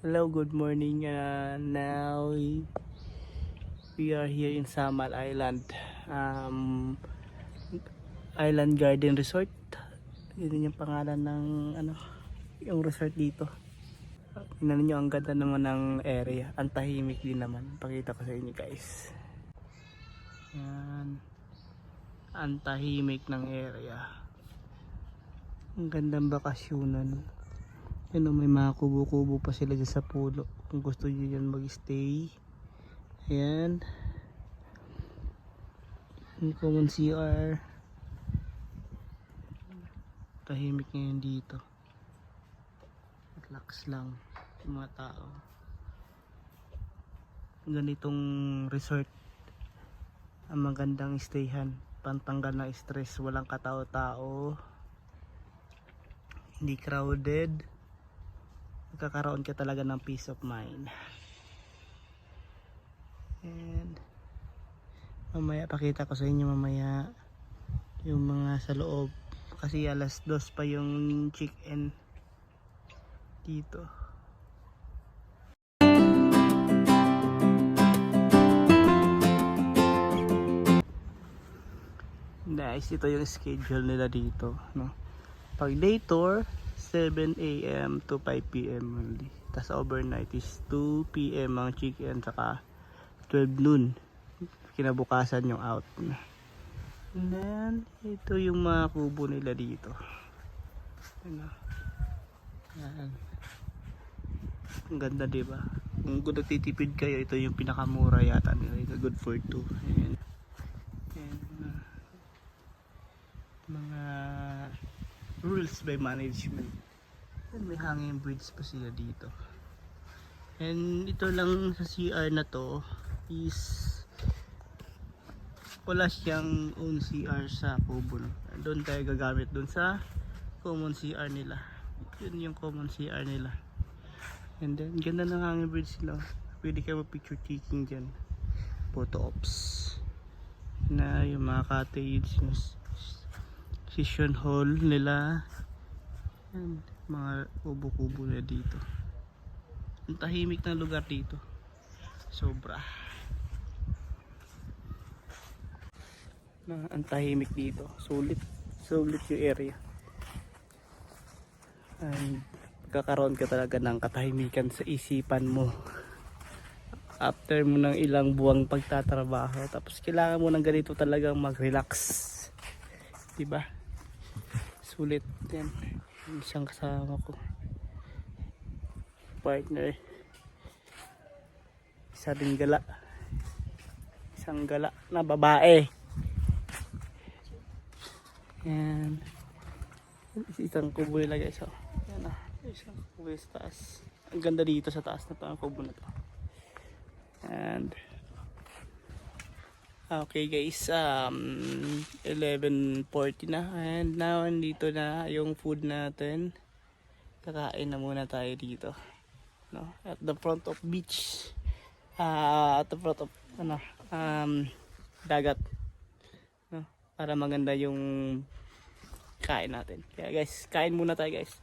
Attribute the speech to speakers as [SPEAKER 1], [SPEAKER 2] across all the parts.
[SPEAKER 1] Hello, good morning. Now we are here in Samal Island, Island Garden Resort. Yun yung pangalan ng yung resort dito. Tingnan niyo, ang ganda naman ng area. Ang tahimik din naman. Pakita ko sa inyo, guys. Yan. Ang tahimik ng area. Ang gandang bakasyonan. Yan, may mga kubo-kubo pa sila dyan sa pulo kung gusto nyo dyan mag-stay. Ayan, yung common CR. Tahimik ngayon dito, relax lang yung mga tao. Ganitong resort ang magandang stayhan, pantanggal ng stress, walang katao-tao, hindi crowded. Magkakaroon ka talaga ng peace of mind. And mamaya pakita ko sa inyo mamaya yung mga sa loob, kasi alas 2 pa yung check-in dito. Guys, ito yung schedule nila dito, no? Pag day tour 7 AM to 5 PM only. Tas overnight is 2 PM ang check-in, saka 12 noon kinabukasan yung out. And then ito yung mga kubo nila dito. Ano? Yan. Ang ganda, diba? Kung nagtitipid kayo, ito yung pinakamura yata nila. Ito good for 2. Ayan. Ayan. Mga rules by management. And may hanging bridge pa sila dito. And ito lang sa CR na to is wala siyang own CR sa kubo. Doon tayo gagamit doon sa common CR nila. Yun yung common CR nila. And then ganda ng hanging bridge sila. Pwede kayo picture taking dyan. Photo ops na yung mga cottage, yung session hall nila. And mga kubo-kubo na dito. Ang tahimik na lugar dito, sobra. Ang tahimik dito, sulit yung area. And kakaroon ka talaga ng katahimikan sa isipan mo after mo ng ilang buwang pagtatrabaho, tapos kailangan mo ng ganito talagang mag-relax, diba? Sulit yan. Isang kasama ko, partner, isang gala na babae. Yan, isang kubo nila, guys. Yan, isang kubo sa taas. Ang ganda dito sa taas na to, ang kubo na to. And okay, guys, 11:40 na, and now andito na yung food natin. Kakain na muna tayo dito, no? At the front of beach, at the front of dagat, no? Para maganda yung kain natin. Kaya guys, kain muna tayo, guys.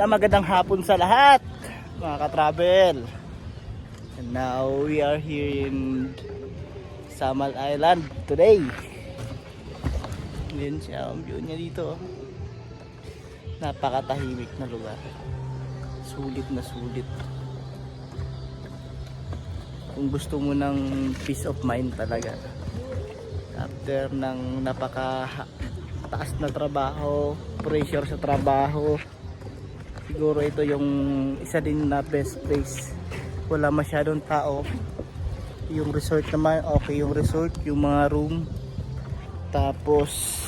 [SPEAKER 1] Magandang hapon sa lahat, mga ka-travel. And now we are here in Samal Island today. Yan siya, ang view niya dito. Napakatahimik na lugar. Sulit na sulit. Kung gusto mo ng peace of mind talaga, after ng napaka-taas na trabaho, pressure sa trabaho, siguro ito yung isa din na best place. Wala masyadong tao. Yung resort naman, okay yung resort, yung mga room. Tapos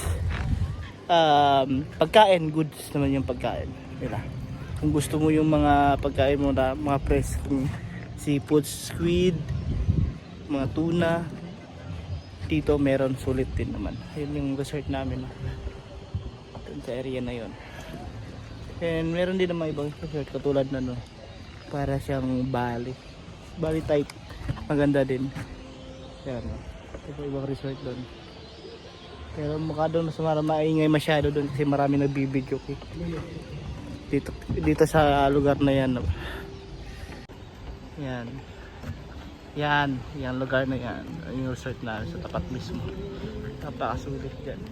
[SPEAKER 1] pagkain, goods naman yung pagkain nila. Kung gusto mo yung mga pagkain mo na mga fresh, seafood, squid, mga tuna, dito meron, sulit din naman. Ayun yung resort namin. Dun sa area na yon. And meron din naman ibang resort katulad na no, para siyang Bali type, maganda din yan, no? Ito ibang resort doon, pero mukha doon mas maingay masyado doon kasi marami nagbibidyo dito sa lugar na yan, no? Yan lugar na yan, yung resort na sa tapat mismo, napakasulit dyan.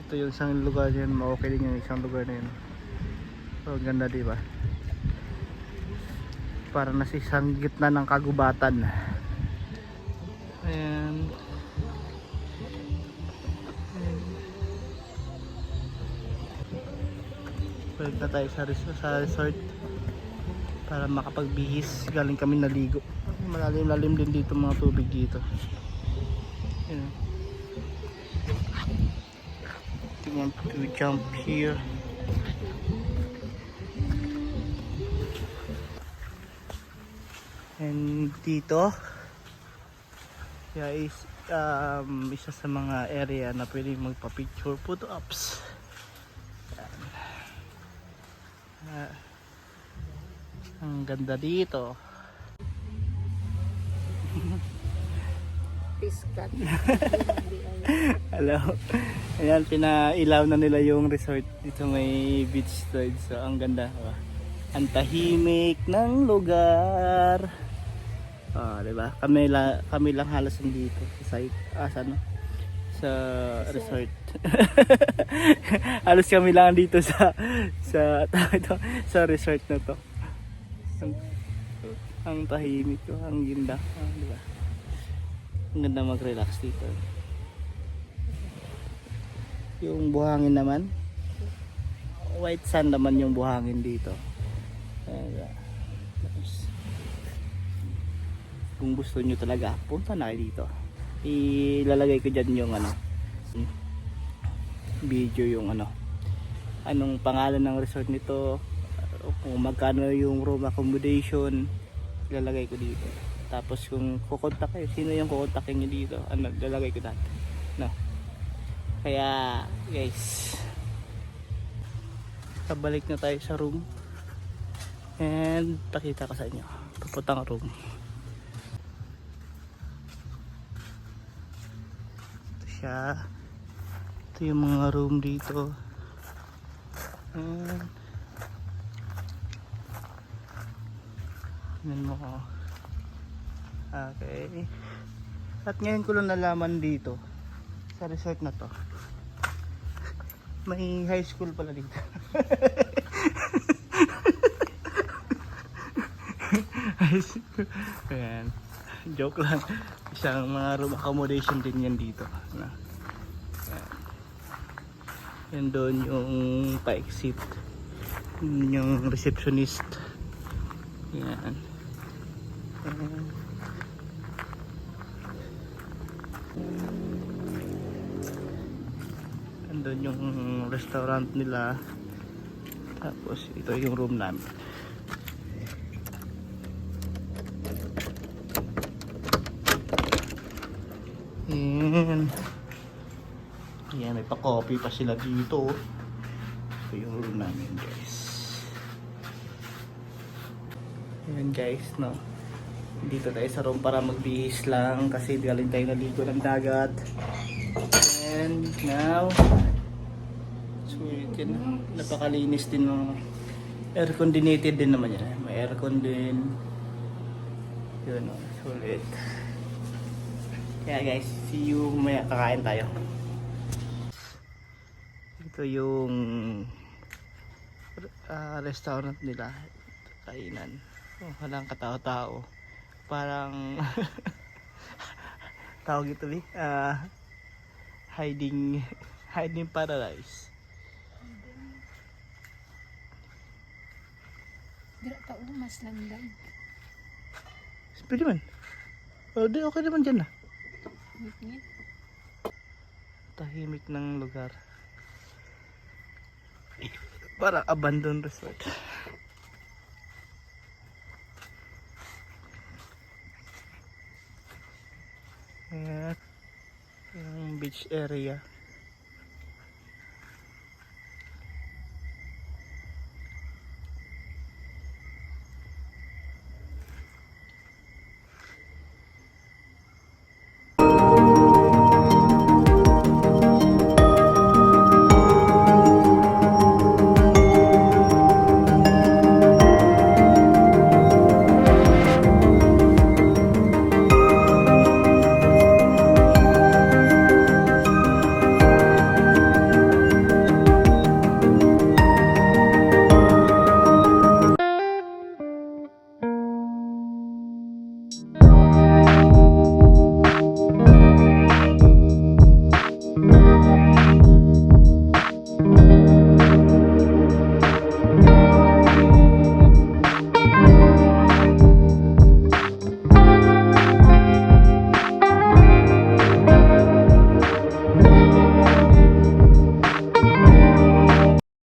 [SPEAKER 1] Ito yung isang lugar yan, okay din yung isang lugar na yan. So ganda, diba? Para nasa isang gitna ng kagubatan. And balik na tayo sa resort para makapagbihis. Galing kami naligo, malalim din dito mga tubig dito. Yun. You want to jump here. And dito is isa sa mga area na pwede magpa-picture photo ops. Ang ganda dito.
[SPEAKER 2] Piskat.
[SPEAKER 1] Hello. Ayan, pinailaw na nila yung resort dito, may beach side. So ang ganda, ang tahimik ng lugar. Diba? Kami lang halos dito sa site, sa resort. Halos kami lang dito sa resort na to. Ang tahimik, ang ganda, diba? Ang ganda mag-relax dito. Yung buhangin naman, white sand naman yung buhangin dito. Kung gusto nyo talaga, punta na kayo dito. Ilalagay ko dyan yung video, yung anong pangalan ng resort nito, kung magkano yung room accommodation, ilalagay ko dito. Tapos kung kukontak kayo, sino yung kukontakin nyo dito, ilalagay ko dito, no? Kaya guys, pabalik na tayo sa room and pakita ko sa inyo papuntang room. Ito yung mga room dito. Yan mo. Okay. At ngayon ko lang nalaman dito sa resort na to, may high school pala dito. High school. Ayan. Joke lang. Isang mga room accommodation din yan dito. Yan doon yung pa-exit. Yung receptionist. Yan. Andun yung restaurant nila. Tapos ito yung room namin. Yan, may pa-coffee pa sila dito. Ito yung room namin, guys. Ayan guys, no, dito tayo sa room para magbihis lang kasi galing tayo naligo ng dagat. And now, so yun, napakalinis din ng air conditioned din naman yan. May aircon din. Yun, no, sulit. Kaya guys, see you mamaya, kakain tayo. Ito yung restaurant nila, kainan. Walang katao-tao, parang tawag ito hiding paradise.
[SPEAKER 2] Dira tao mas landag.
[SPEAKER 1] Pwede man. Di okay naman dyan na.
[SPEAKER 2] Ngit-ngit.
[SPEAKER 1] Tahimik ng lugar. Parang abandoned resort. Ayan, yung beach area.